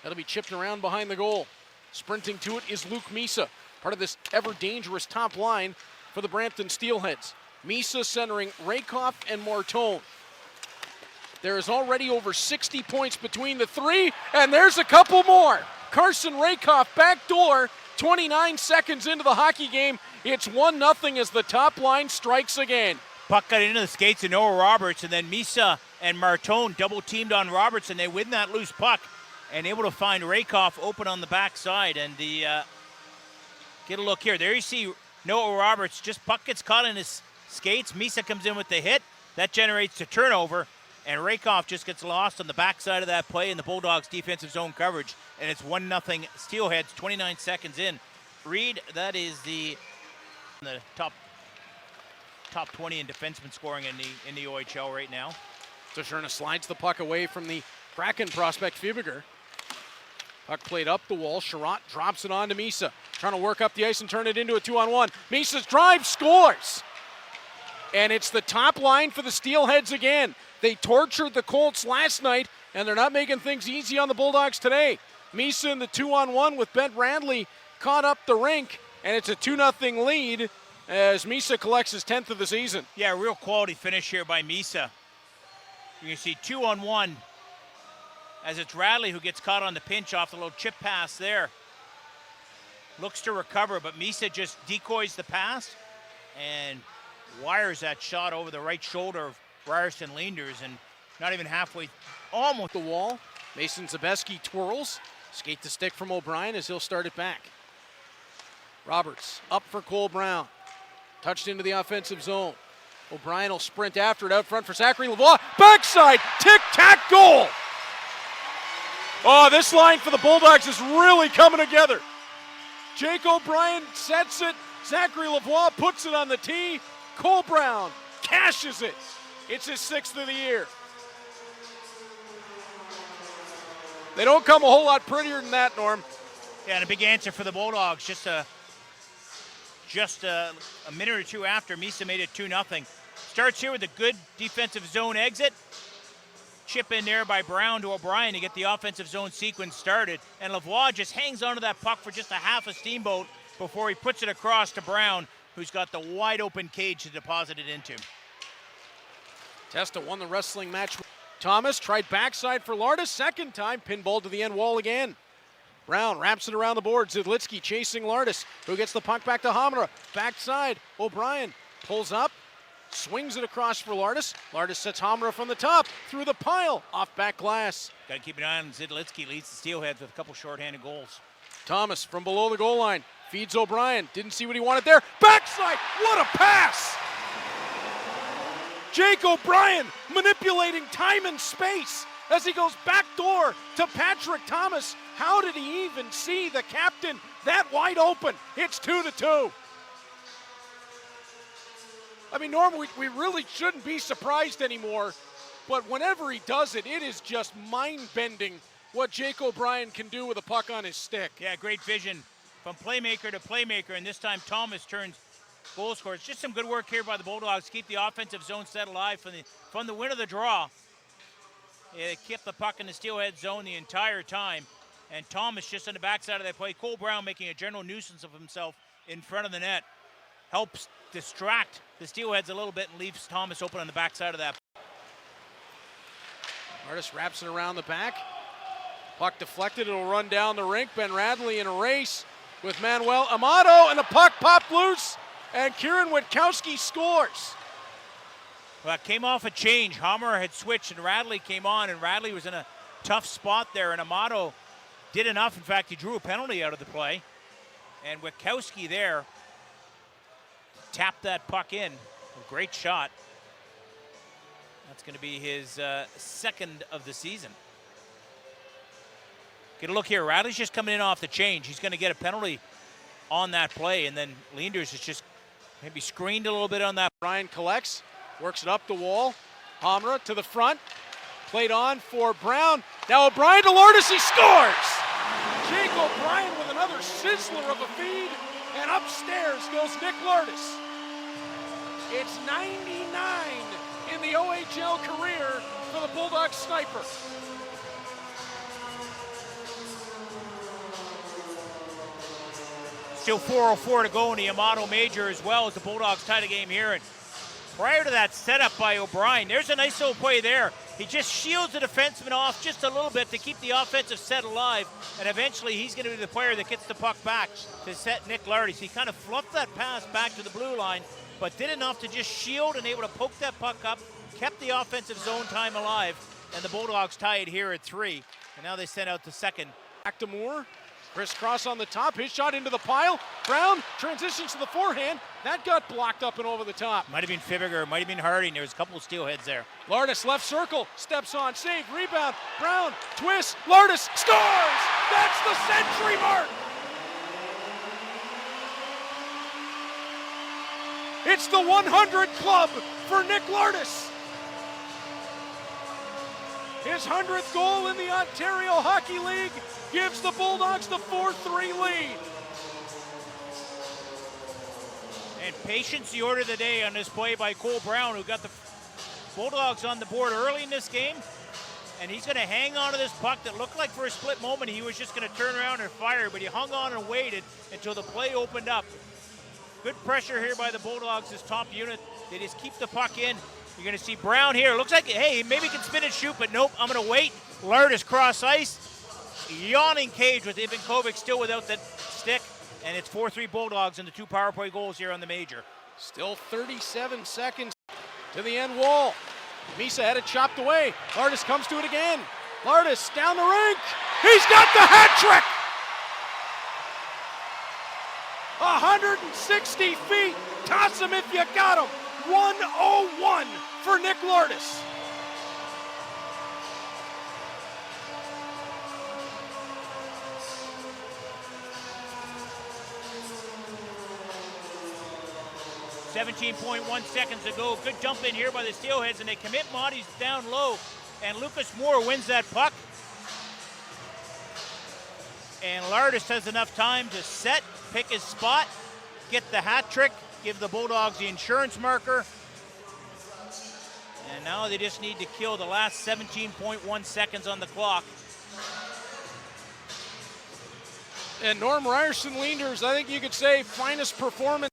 That'll be chipped around behind the goal. Sprinting to it is Luke Misa, part of this ever-dangerous top line for the Brampton Steelheads. Misa centering Rakoff and Martone. There is already over 60 points between the three, and there's a couple more. Carson Rakoff backdoor, 29 seconds into the hockey game. It's 1-0 as the top line strikes again. Puck got into the skates of Noah Roberts, and then Misa and Martone double-teamed on Roberts, and they win that loose puck and able to find Rakoff open on the backside. And get a look here. There you see Noah Roberts, just puck gets caught in his skates. Misa comes in with the hit. That generates a turnover, and Rakoff just gets lost on the backside of that play in the Bulldogs' defensive zone coverage, and it's 1-0 Steelheads, 29 seconds in. Reed, that is the top 20 in defenseman scoring in the OHL right now. Tashurna slides the puck away from the Kraken prospect Fibiger. Puck played up the wall. Sherratt drops it on to Misa. Trying to work up the ice and turn it into a 2-on-1. Misa's drive scores. And it's the top line for the Steelheads again. They tortured the Colts last night, and they're not making things easy on the Bulldogs today. Misa in the 2-on-1 with Ben Radley caught up the rink, and it's a 2-0 lead as Misa collects his 10th of the season. Yeah, real quality finish here by Misa. You can see 2-on-1 as it's Radley who gets caught on the pinch off the little chip pass there. Looks to recover, but Misa just decoys the pass and wires that shot over the right shoulder of Ryerson Leanders, and not even halfway, almost the wall. Mason Zabeski twirls. Skate the stick from O'Brien as he'll start it back. Roberts up for Cole Brown. Touched into the offensive zone. O'Brien will sprint after it out front for Zachary Lavoie. Backside, tic-tac goal! Oh, this line for the Bulldogs is really coming together. Jake O'Brien sets it. Zachary Lavoie puts it on the tee. Cole Brown cashes it. It's his 6th of the year. They don't come a whole lot prettier than that, Norm. Yeah, and a big answer for the Bulldogs. Just a minute or two after, Misa made it 2-0. Starts here with a good defensive zone exit. Chip in there by Brown to O'Brien to get the offensive zone sequence started. And Lavoie just hangs onto that puck for just a half a steamboat before he puts it across to Brown, who's got the wide open cage to deposit it into. Testa won the wrestling match. Thomas tried backside for Lardis. Second time, pinball to the end wall again. Brown wraps it around the board. Zidlitsky chasing Lardis, who gets the puck back to Hamra. Backside, O'Brien pulls up, swings it across for Lardis. Lardis sets Hamra from the top, through the pile, off back glass. Got to keep an eye on Zidlitsky, leads the Steelheads with a couple shorthanded goals. Thomas from below the goal line, feeds O'Brien. Didn't see what he wanted there. Backside, what a pass! Jake O'Brien manipulating time and space as he goes back door to Patrick Thomas. How did he even see the captain that wide open? It's 2-2. I mean, Norm, we really shouldn't be surprised anymore, but whenever he does it, it is just mind-bending what Jake O'Brien can do with a puck on his stick. Yeah, great vision from playmaker to playmaker, and this time Thomas turns goal scorer. It's just some good work here by the Bulldogs to keep the offensive zone set alive from the win of the draw. They kept the puck in the Steelhead zone the entire time, and Thomas just on the backside of that play. Cole Brown making a general nuisance of himself in front of the net. Helps distract the Steelheads a little bit and leaves Thomas open on the backside of that. Lardis wraps it around the back. Puck deflected, it'll run down the rink. Ben Radley in a race with Manuel Amato, and the puck popped loose, and Kieran Witkowski scores. Well, it came off a change. Hammer had switched, and Radley came on, and Radley was in a tough spot there, and Amato did enough. In fact, he drew a penalty out of the play, and Witkowski there tapped that puck in. A great shot. That's going to be his 2nd of the season. Get a look here. Radley's just coming in off the change. He's going to get a penalty on that play, and then Leanders is just maybe screened a little bit on that. Ryan collects, works it up the wall. Hamra to the front, played on for Brown. Now O'Brien to Lardis, he scores! Jake O'Brien with another sizzler of a feed, and upstairs goes Nick Lardis. It's 99 in the OHL career for the Bulldogs sniper. Still 4:04 to go in the Yamato Major as well as the Bulldogs tie the game here. And prior to that setup by O'Brien, there's a nice little play there. He just shields the defenseman off just a little bit to keep the offensive set alive, and eventually he's going to be the player that gets the puck back to set Nick Lardis. He kind of fluffed that pass back to the blue line, but did enough to just shield and able to poke that puck up, kept the offensive zone time alive, and the Bulldogs tie it here at 3. And now they send out the second. Back to Moore. Crisscross on the top. His shot into the pile. Brown transitions to the forehand. That got blocked up and over the top. Might have been Fibberger, might have been Harding. There was a couple of Steelheads there. Lardis left circle. Steps on. Save. Rebound. Brown. Twist. Lardis scores! That's the century mark! It's the 100 club for Nick Lardis. His 100th goal in the Ontario Hockey League gives the Bulldogs the 4-3 lead. And patience the order of the day on this play by Cole Brown, who got the Bulldogs on the board early in this game. And he's going to hang on to this puck that looked like for a split moment he was just going to turn around and fire, but he hung on and waited until the play opened up. Good pressure here by the Bulldogs, this top unit. They just keep the puck in. You're going to see Brown here. Looks like, hey, maybe he can spin and shoot, but nope, I'm going to wait. Lardis cross ice. Yawning cage with Ivankovic still without that stick. And it's 4-3 Bulldogs and the 2 power play goals here on the major. Still 37 seconds to the end wall. Misa had it chopped away. Lardis comes to it again. Lardis down the rink. He's got the hat trick! 160 feet. Toss him if you got him. 101 for Nick Lardis. .1 seconds to go. Good dump in here by the Steelheads, and they commit Monty's down low, and Lucas Moore wins that puck. And Lardis has enough time to set, pick his spot, get the hat trick, give the Bulldogs the insurance marker. And now they just need to kill the last 17.1 seconds on the clock. And Norm Ryerson Leader's, I think you could say, finest performance